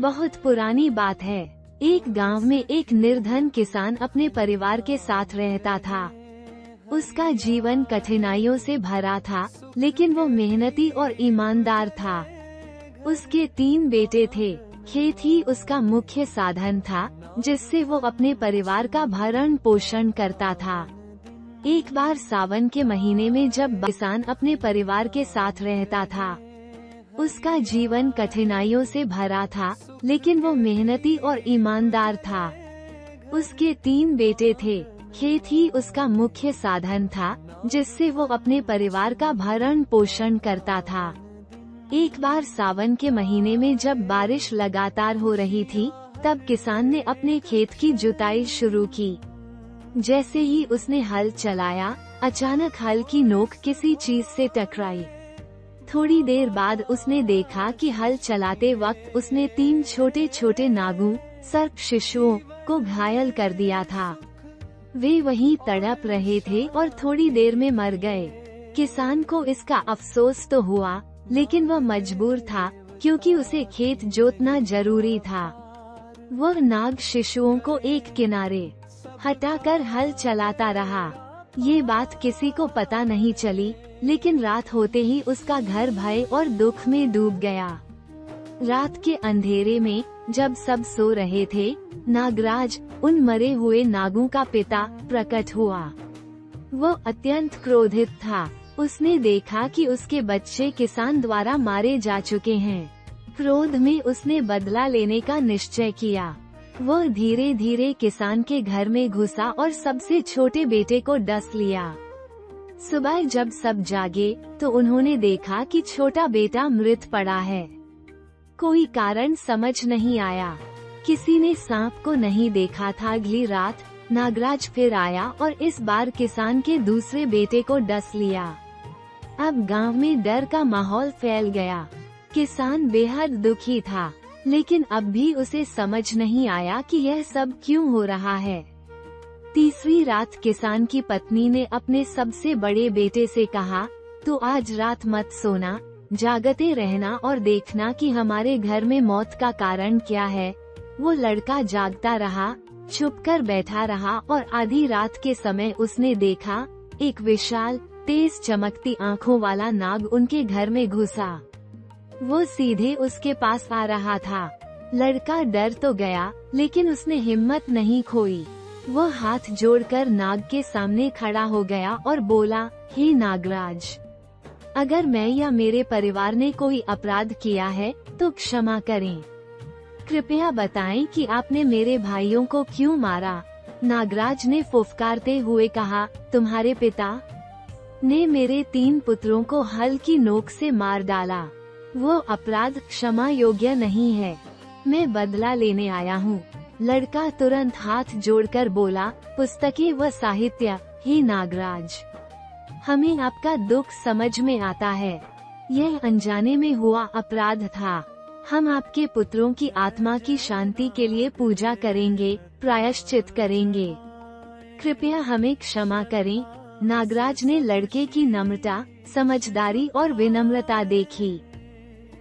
बहुत पुरानी बात है। एक गांव में एक निर्धन किसान अपने परिवार के साथ रहता था। उसका जीवन कठिनाइयों से भरा था, लेकिन वो मेहनती और ईमानदार था। उसके 3 बेटे थे। खेत ही उसका मुख्य साधन था, जिससे वो अपने परिवार का भरण पोषण करता था। एक बार सावन के महीने में जब किसान अपने परिवार के साथ रहता था, उसका जीवन कठिनाइयों से भरा था, लेकिन वो मेहनती और ईमानदार था। उसके 3 बेटे थे। खेत ही उसका मुख्य साधन था, जिससे वो अपने परिवार का भरण पोषण करता था। एक बार सावन के महीने में जब बारिश लगातार हो रही थी, तब किसान ने अपने खेत की जुताई शुरू की। जैसे ही उसने हल चलाया, अचानक हल की नोक किसी चीज से टकराई। थोड़ी देर बाद उसने देखा कि हल चलाते वक्त उसने 3 छोटे छोटे नागों, सर्प शिशुओं को घायल कर दिया था। वे वहीं तड़प रहे थे और थोड़ी देर में मर गए। किसान को इसका अफसोस तो हुआ, लेकिन वह मजबूर था, क्योंकि उसे खेत जोतना जरूरी था। वह नाग शिशुओं को एक किनारे हटाकर हल चलाता रहा। ये बात किसी को पता नहीं चली, लेकिन रात होते ही उसका घर भय और दुख में डूब गया। रात के अंधेरे में जब सब सो रहे थे, नागराज, उन मरे हुए नागों का पिता, प्रकट हुआ। वो अत्यंत क्रोधित था। उसने देखा कि उसके बच्चे किसान द्वारा मारे जा चुके हैं। क्रोध में उसने बदला लेने का निश्चय किया। वह धीरे धीरे किसान के घर में घुसा और सबसे छोटे बेटे को डस लिया। सुबह जब सब जागे, तो उन्होंने देखा कि छोटा बेटा मृत पड़ा है। कोई कारण समझ नहीं आया। किसी ने सांप को नहीं देखा था। अगली रात नागराज फिर आया और इस बार किसान के दूसरे बेटे को डस लिया। अब गांव में डर का माहौल फैल गया। किसान बेहद दुखी था, लेकिन अब भी उसे समझ नहीं आया कि यह सब क्यों हो रहा है। तीसरी रात किसान की पत्नी ने अपने सबसे बड़े बेटे से कहा, "तू आज रात मत सोना, जागते रहना और देखना कि हमारे घर में मौत का कारण क्या है।" वो लड़का जागता रहा, छुपकर बैठा रहा और आधी रात के समय उसने देखा, एक विशाल, तेज चमकती आँखों वाला नाग उनके घर में घुसा। वो सीधे उसके पास आ रहा था। लड़का डर तो गया, लेकिन उसने हिम्मत नहीं खोई। वो हाथ जोड़कर नाग के सामने खड़ा हो गया और बोला, "हे नागराज, अगर मैं या मेरे परिवार ने कोई अपराध किया है, तो क्षमा करें। कृपया बताएं कि आपने मेरे भाइयों को क्यों मारा?" नागराज ने फुफकारते हुए कहा, "तुम्हारे पिता ने मेरे 3 पुत्रों को हल की नोक से मार डाला। वो अपराध क्षमा योग्य नहीं है। मैं बदला लेने आया हूँ।" लड़का तुरंत हाथ जोड़कर बोला, "पुस्तकें व साहित्य, हे नागराज, हमें आपका दुख समझ में आता है। यह अनजाने में हुआ अपराध था। हम आपके पुत्रों की आत्मा की शांति के लिए पूजा करेंगे, प्रायश्चित करेंगे। कृपया हमें क्षमा करें।" नागराज ने लड़के की नम्रता, समझदारी और विनम्रता देखी।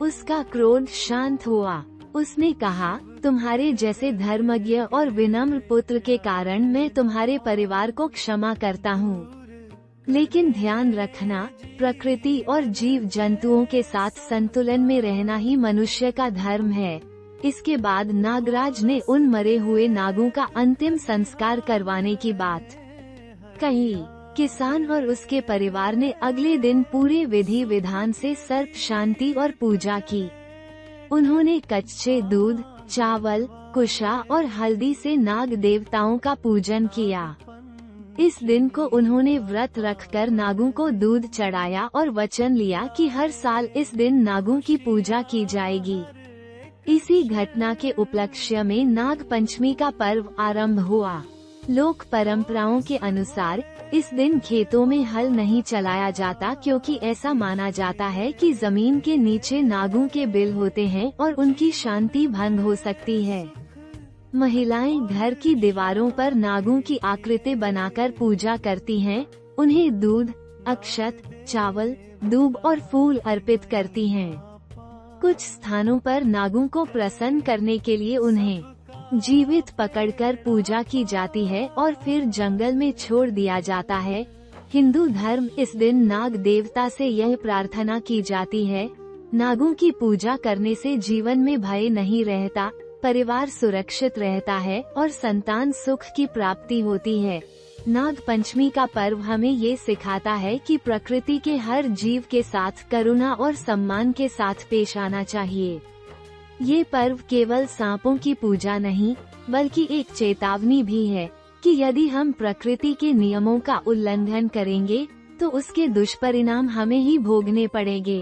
उसका क्रोध शांत हुआ। उसने कहा, "तुम्हारे जैसे धर्मज्ञ और विनम्र पुत्र के कारण मैं तुम्हारे परिवार को क्षमा करता हूँ। लेकिन ध्यान रखना, प्रकृति और जीव जंतुओं के साथ संतुलन में रहना ही मनुष्य का धर्म है।" इसके बाद नागराज ने उन मरे हुए नागों का अंतिम संस्कार करवाने की बात कही। किसान और उसके परिवार ने अगले दिन पूरे विधि विधान से सर्प शांति और पूजा की। उन्होंने कच्चे दूध, चावल, कुशा और हल्दी से नाग देवताओं का पूजन किया। इस दिन को उन्होंने व्रत रखकर नागों को दूध चढ़ाया और वचन लिया कि हर साल इस दिन नागों की पूजा की जाएगी। इसी घटना के उपलक्ष्य में नाग पंचमी का पर्व आरंभ हुआ। लोक परंपराओं के अनुसार इस दिन खेतों में हल नहीं चलाया जाता, क्योंकि ऐसा माना जाता है कि जमीन के नीचे नागों के बिल होते हैं और उनकी शांति भंग हो सकती है। महिलाएं घर की दीवारों पर नागों की आकृति बनाकर पूजा करती हैं, उन्हें दूध, अक्षत, चावल, दूब और फूल अर्पित करती हैं। कुछ स्थानों पर नागों को प्रसन्न करने के लिए उन्हें जीवित पकड़कर पूजा की जाती है और फिर जंगल में छोड़ दिया जाता है। हिंदू धर्म इस दिन नाग देवता से यह प्रार्थना की जाती है, नागों की पूजा करने से जीवन में भय नहीं रहता, परिवार सुरक्षित रहता है और संतान सुख की प्राप्ति होती है। नाग पंचमी का पर्व हमें ये सिखाता है कि प्रकृति के हर जीव के साथ करुणा और सम्मान के साथ पेश आना चाहिए। ये पर्व केवल सांपों की पूजा नहीं, बल्कि एक चेतावनी भी है कि यदि हम प्रकृति के नियमों का उल्लंघन करेंगे तो उसके दुष्परिणाम हमें ही भोगने पड़ेंगे।